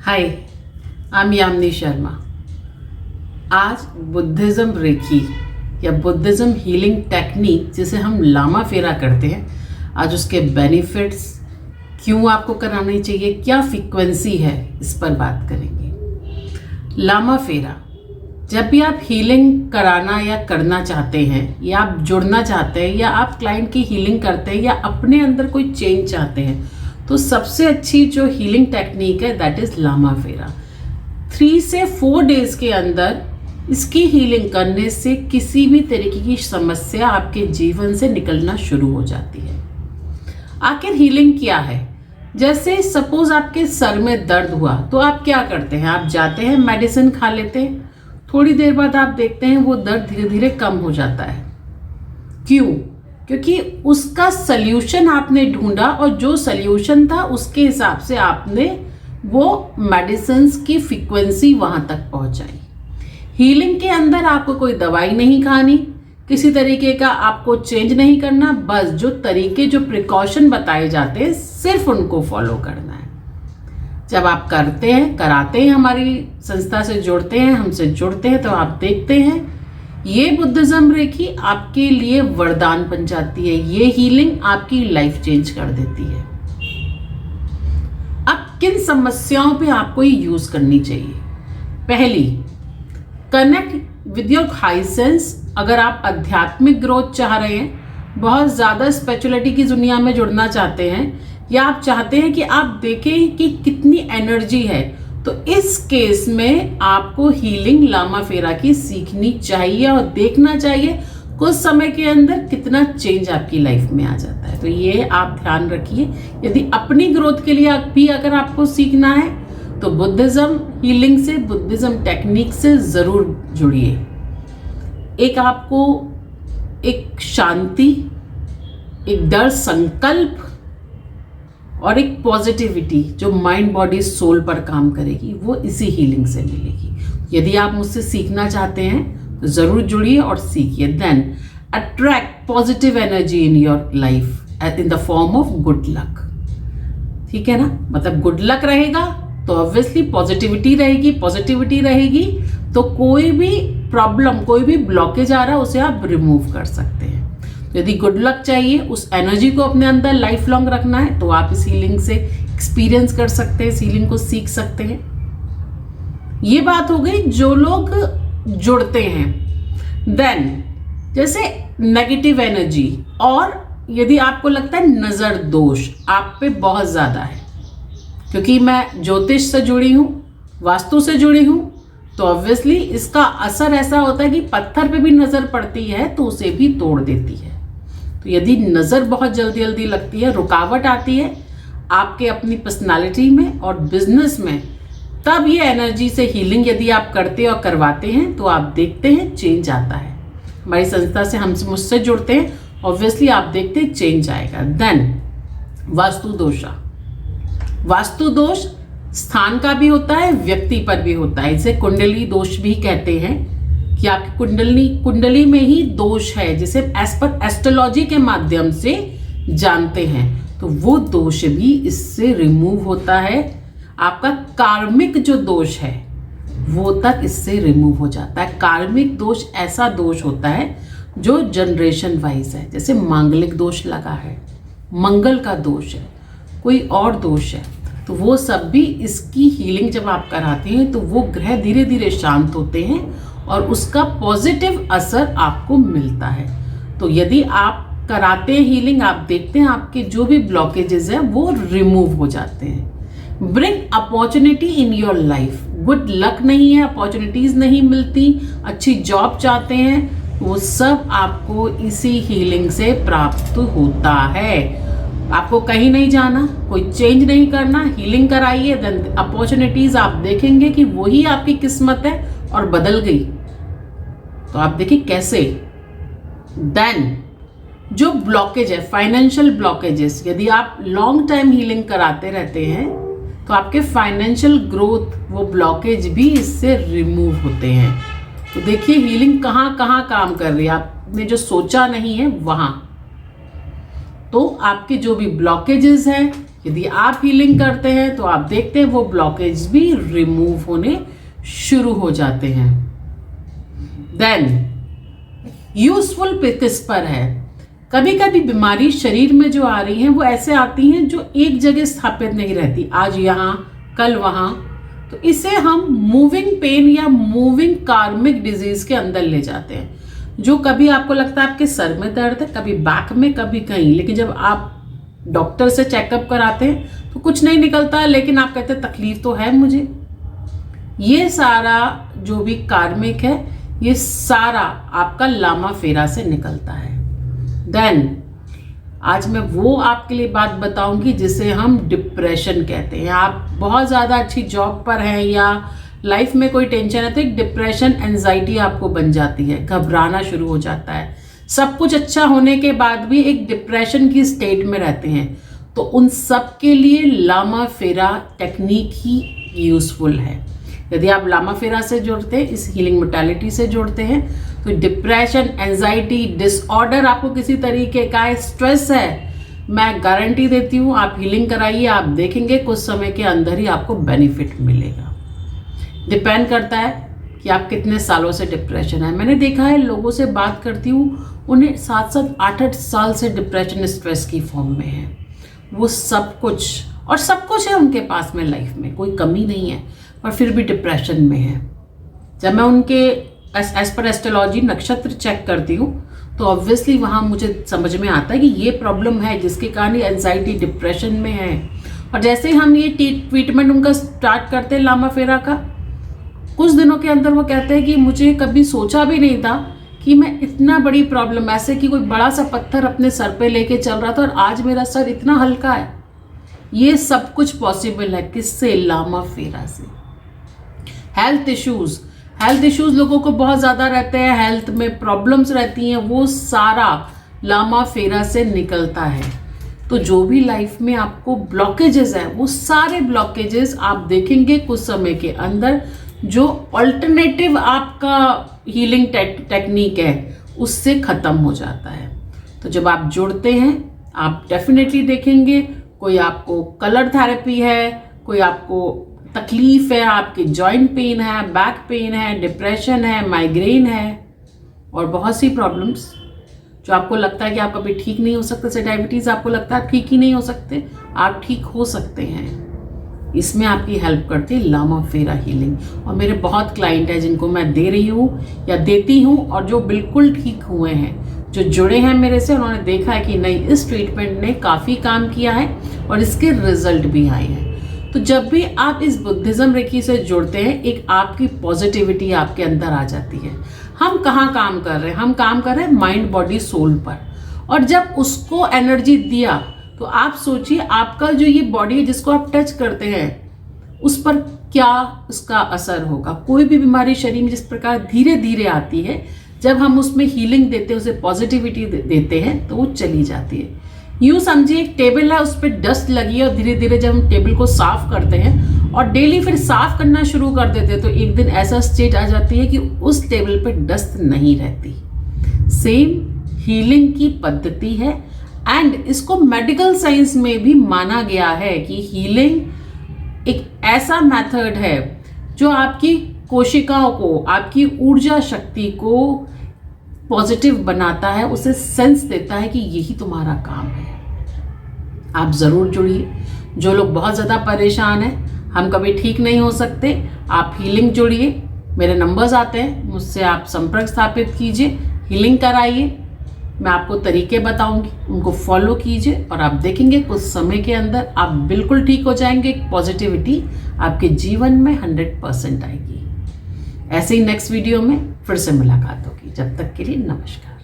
Hi, I am Yamini Sharma. आज Buddhism recce या Buddhism healing technique जिसे हम लामा फेरा करते हैं, आज उसके बेनिफिट्स, क्यों आपको करानी चाहिए, क्या फ्रीक्वेंसी है, इस पर बात करेंगे। लामा फेरा, जब भी आप हीलिंग कराना या करना चाहते हैं या आप जुड़ना चाहते हैं या आप क्लाइंट की हीलिंग करते हैं या अपने अंदर कोई चेंज चाहते हैं, तो सबसे अच्छी जो हीलिंग टेक्निक है दैट इज़ लामा फेरा। 3 से 4 डेज के अंदर इसकी हीलिंग करने से किसी भी तरीके की समस्या आपके जीवन से निकलना शुरू हो जाती है। आखिर हीलिंग क्या है? जैसे सपोज आपके सर में दर्द हुआ तो आप क्या करते हैं? आप जाते हैं, मेडिसिन खा लेते हैं, थोड़ी देर बाद आप देखते हैं वो दर्द धीरे धीरे कम हो जाता है। क्यों? क्योंकि उसका सल्यूशन आपने ढूंढा और जो सल्यूशन था उसके हिसाब से आपने वो मेडिसिन की फ्रीक्वेंसी वहां तक पहुंचाई। हीलिंग के अंदर आपको कोई दवाई नहीं खानी, किसी तरीके का आपको चेंज नहीं करना, बस जो तरीके, जो प्रिकॉशन बताए जाते हैं सिर्फ उनको फॉलो करना है। जब आप करते हैं, कराते हैं, हमारी संस्था से जुड़ते हैं, हमसे जुड़ते हैं, तो आप देखते हैं ये बुद्धिज़्म रेकी आपके लिए वरदान बन जाती है। ये हीलिंग आपकी लाइफ चेंज कर देती है। अब किन समस्याओं पे आपको ये यूज करनी चाहिए? पहली, connect with your high sense. अगर आप आध्यात्मिक ग्रोथ चाह रहे हैं, बहुत ज़्यादा स्पिरिचुअलिटी की दुनिया में जुड़ना चाहते हैं, या आप चाहते हैं कि आप देखें कि कितनी एनर्जी है, तो इस केस में आपको हीलिंग लामा फेरा की सीखनी चाहिए और देखना चाहिए कुछ समय के अंदर कितना चेंज आपकी लाइफ में आ जाता है। तो ये आप ध्यान रखिए। यदि अपनी ग्रोथ के लिए भी अगर आपको सीखना है तो बुद्धिज़्म हीलिंग से, बुद्धिज़्म टेक्निक से ज़रूर जुड़िए। एक आपको एक शांति, एक दृढ़ संकल्प और एक पॉजिटिविटी जो माइंड, बॉडी, सोल पर काम करेगी, वो इसी हीलिंग से मिलेगी। यदि आप मुझसे सीखना चाहते हैं तो ज़रूर जुड़िए और सीखिए। Then attract positive energy in your life in the form of good luck. ठीक है ना? मतलब गुड लक रहेगा तो ऑब्वियसली पॉजिटिविटी रहेगी, पॉजिटिविटी रहेगी तो कोई भी प्रॉब्लम, कोई भी ब्लॉकेज आ रहा है उसे आप रिमूव कर सकते हैं। यदि गुड लक चाहिए, उस एनर्जी को अपने अंदर लाइफ लॉन्ग रखना है, तो आप इस हीलिंग से एक्सपीरियंस कर सकते हैं, इस हीलिंग को सीख सकते हैं। ये बात हो गई जो लोग जुड़ते हैं। देन जैसे नेगेटिव एनर्जी, और यदि आपको लगता है नज़र दोष आप पे बहुत ज़्यादा है, क्योंकि मैं ज्योतिष से जुड़ी हूँ, वास्तु से जुड़ी हूँ, तो ऑब्वियसली इसका असर ऐसा होता है कि पत्थर पे भी नज़र पड़ती है तो उसे भी तोड़ देती है। तो यदि नज़र बहुत जल्दी जल्दी लगती है, रुकावट आती है आपके अपनी पर्सनालिटी में और बिजनेस में, तब ये एनर्जी से हीलिंग यदि आप करते और करवाते हैं तो आप देखते हैं चेंज आता है। हमारी संस्था से मुझसे जुड़ते हैं, ऑब्वियसली आप देखते हैं चेंज आएगा। देन वास्तु दोषा, वास्तु दोष स्थान का भी होता है, व्यक्ति पर भी होता है। इसे कुंडली दोष भी कहते हैं कि आपकी कुंडली में ही दोष है, जिसे एज पर एस्ट्रोलॉजी के माध्यम से जानते हैं, तो वो दोष भी इससे रिमूव होता है। आपका कार्मिक जो दोष है वो तक इससे रिमूव हो जाता है। कार्मिक दोष ऐसा दोष होता है जो जनरेशन वाइज है, जैसे मांगलिक दोष लगा है, मंगल का दोष है, कोई और दोष है, तो वो सब भी इसकी हीलिंग जब आप कराते हैं तो वो ग्रह धीरे धीरे शांत होते हैं और उसका पॉजिटिव असर आपको मिलता है। तो यदि आप कराते हैं हीलिंग, आप देखते हैं आपके जो भी ब्लॉकेजेस हैं वो रिमूव हो जाते हैं। Bring opportunity in your life. Good luck नहीं है, अपॉर्चुनिटीज नहीं मिलती, अच्छी जॉब चाहते हैं, वो सब आपको इसी हीलिंग से प्राप्त होता है। आपको कहीं नहीं जाना, कोई चेंज नहीं करना, हीलिंग कराइए, देन अपॉर्चुनिटीज आप देखेंगे कि वही आपकी किस्मत है और बदल गई। तो आप देखिए कैसे। देन जो ब्लॉकेज है, फाइनेंशियल ब्लॉकेजेस, यदि आप लॉन्ग टाइम हीलिंग कराते रहते हैं तो आपके फाइनेंशियल ग्रोथ, वो ब्लॉकेज भी इससे रिमूव होते हैं। तो देखिए हीलिंग कहाँ कहाँ काम कर रही है, आपने जो सोचा नहीं है वहाँ। तो आपके जो भी ब्लॉकेजेस हैं यदि आप हीलिंग करते हैं तो आप देखते हैं वो ब्लॉकेज भी रिमूव होने शुरू हो जाते हैं। देन यूजफुल किस पर है? कभी कभी बीमारी शरीर में जो आ रही है वो ऐसे आती हैं जो एक जगह स्थापित नहीं रहती, आज यहाँ कल वहाँ, तो इसे हम मूविंग पेन या मूविंग कार्मिक डिजीज के अंदर ले जाते हैं। जो कभी आपको लगता है आपके सर में दर्द है, कभी बैक में, कभी कहीं, लेकिन जब आप डॉक्टर से चेकअप कराते हैं तो कुछ नहीं निकलता है, लेकिन आप कहते हैं तकलीफ तो है मुझे। ये सारा जो भी कार्मिक है ये सारा आपका लामा फेरा से निकलता है। देन आज मैं वो आपके लिए बात बताऊंगी जिसे हम डिप्रेशन कहते हैं। आप बहुत ज़्यादा अच्छी जॉब पर हैं या लाइफ में कोई टेंशन है तो एक डिप्रेशन एंजाइटी आपको बन जाती है, घबराना शुरू हो जाता है, सब कुछ अच्छा होने के बाद भी एक डिप्रेशन की स्टेट में रहते हैं। तो उन सब के लिए लामा फेरा टेक्निक ही यूजफुल है। यदि आप लामा फेरा से जुड़ते हैं, इस हीलिंग मोडालिटी से जुड़ते हैं, तो डिप्रेशन, एंजाइटी, डिसऑर्डर, आपको किसी तरीके का स्ट्रेस है, मैं गारंटी देती हूँ आप हीलिंग कराइए, आप देखेंगे कुछ समय के अंदर ही आपको बेनिफिट मिलेगा। डिपेंड करता है कि आप कितने सालों से डिप्रेशन है। मैंने देखा है लोगों से बात करती हूँ, उन्हें 7-7, 8-8 साल से डिप्रेशन स्ट्रेस की फॉर्म में है। वो सब कुछ है उनके पास में, लाइफ में कोई कमी नहीं है, और फिर भी डिप्रेशन में है। जब मैं उनके एज पर एस्ट्रोलॉजी नक्षत्र चेक करती हूँ तो ऑब्वियसली वहाँ मुझे समझ में आता है कि ये प्रॉब्लम है जिसके कारण ये एंजाइटी डिप्रेशन में है। और जैसे ही हम ये ट्रीटमेंट उनका स्टार्ट करते हैं लामा फेरा का, कुछ दिनों के अंदर वो कहते हैं कि मुझे कभी सोचा भी नहीं था कि मैं इतना बड़ी प्रॉब्लम, ऐसे कि कोई बड़ा सा पत्थर अपने सर पे लेके चल रहा था और आज मेरा सर इतना हल्का है। ये सब कुछ पॉसिबल है किससे? लामा फेरा से। हेल्थ इश्यूज लोगों को बहुत ज़्यादा रहते हैं, हेल्थ में प्रॉब्लम्स रहती हैं, वो सारा लामा फेरा से निकलता है। तो जो भी लाइफ में आपको ब्लॉकेजेस हैं वो सारे ब्लॉकेजेस आप देखेंगे कुछ समय के अंदर जो अल्टरनेटिव आपका हीलिंग टेक्निक है उससे ख़त्म हो जाता है। तो जब आप जुड़ते हैं आप डेफिनेटली देखेंगे, कोई आपको कलर थेरेपी है, कोई आपको तकलीफ है, आपके जॉइंट पेन है, बैक पेन है, डिप्रेशन है, माइग्रेन है, और बहुत सी प्रॉब्लम्स जो आपको लगता है कि आप कभी ठीक नहीं हो सकते, जैसे डायबिटीज़, आपको लगता है आप ठीक ही नहीं हो सकते, आप ठीक हो सकते हैं। इसमें आपकी हेल्प करती है लामा फेरा हीलिंग। और मेरे बहुत क्लाइंट हैं जिनको मैं दे रही हूँ या देती हूँ, और जो बिल्कुल ठीक हुए हैं, जो जुड़े हैं मेरे से, उन्होंने देखा है कि नहीं, इस ट्रीटमेंट ने काफ़ी काम किया है और इसके रिजल्ट भी आए हैं। तो जब भी आप इस बुद्धिज्म रेकी से जुड़ते हैं, एक आपकी पॉजिटिविटी आपके अंदर आ जाती है। हम कहाँ काम कर रहे हैं? हम काम कर रहे हैं माइंड, बॉडी, सोल पर। और जब उसको एनर्जी दिया तो आप सोचिए आपका जो ये बॉडी है जिसको आप टच करते हैं उस पर क्या उसका असर होगा। कोई भी बीमारी शरीर में जिस प्रकार धीरे धीरे आती है, जब हम उसमें हीलिंग देते हैं, उसे पॉजिटिविटी देते हैं, तो वो चली जाती है। यूँ समझिए एक टेबल है, उस पर डस्ट लगी है, और धीरे धीरे जब हम टेबल को साफ करते हैं और डेली फिर साफ करना शुरू कर देते हैं, तो एक दिन ऐसा स्टेज आ जाती है कि उस टेबल पे डस्ट नहीं रहती। सेम हीलिंग की पद्धति है, एंड इसको मेडिकल साइंस में भी माना गया है कि हीलिंग एक ऐसा मेथड है जो आपकी कोशिकाओं को, आपकी ऊर्जा शक्ति को पॉजिटिव बनाता है, उसे सेंस देता है कि यही तुम्हारा काम है। आप ज़रूर जुड़िए। जो लोग बहुत ज़्यादा परेशान हैं, हम कभी ठीक नहीं हो सकते, आप हीलिंग जुड़िए, मेरे नंबर्स आते हैं, मुझसे आप संपर्क स्थापित कीजिए, हीलिंग कराइए, मैं आपको तरीके बताऊंगी, उनको फॉलो कीजिए, और आप देखेंगे कुछ समय के अंदर आप बिल्कुल ठीक हो जाएंगे। पॉजिटिविटी आपके जीवन में 100% आएगी। ऐसे ही नेक्स्ट वीडियो में फिर से मुलाकात होगी। जब तक के लिए नमस्कार।